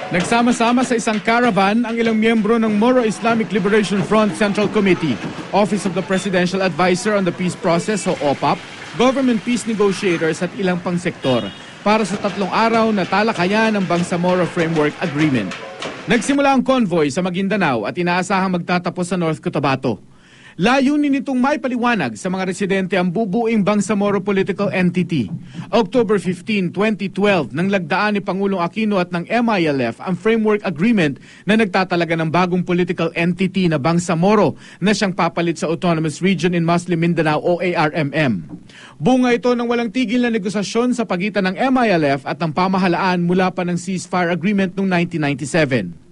Nagsama-sama sa isang caravan ang ilang miyembro ng Moro Islamic Liberation Front Central Committee, Office of the Presidential Advisor on the Peace Process o OPAP, Government Peace Negotiators at ilang pang sektor para sa 3 araw na talakayan ng Bangsamoro Framework Agreement. Nagsimula ang convoy sa Maguindanao at inaasahang magtatapos sa North Cotabato. Layunin nitong may paliwanag sa mga residente ang bubuing Bangsamoro Political Entity. October 15, 2012, nang lagdaan ni Pangulong Aquino at ng MILF ang Framework Agreement na nagtatalaga ng bagong political entity na Bangsamoro na siyang papalit sa Autonomous Region in Muslim Mindanao o ARMM. Bunga ito ng walang tigil na negosasyon sa pagitan ng MILF at ng pamahalaan mula pa ng ceasefire agreement noong 1997.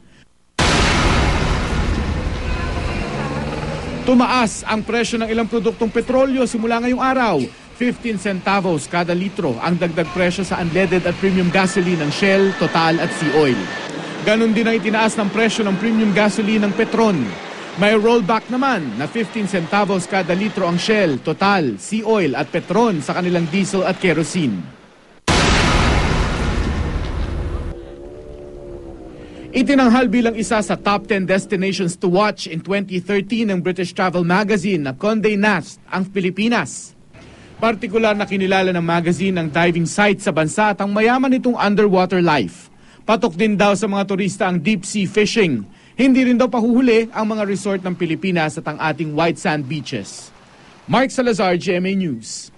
Tumaas ang presyo ng ilang produktong petrolyo simula ngayong araw. 15 centavos kada litro ang dagdag presyo sa unleaded at premium gasoline ng Shell, Total at Sea Oil. Ganon din ang itinaas ng presyo ng premium gasoline ng Petron. May rollback naman na 15 centavos kada litro ang Shell, Total, Sea Oil at Petron sa kanilang diesel at kerosene. Itinanghal bilang isa sa top 10 destinations to watch in 2013 ng British travel magazine na Condé Nast ang Pilipinas. Partikular na kinilala ng magazine ang diving site sa bansa at ang mayaman nitong underwater life. Patok din daw sa mga turista ang deep sea fishing. Hindi rin daw pahuhuli ang mga resort ng Pilipinas at ang ating white sand beaches. Mark Salazar, GMA News.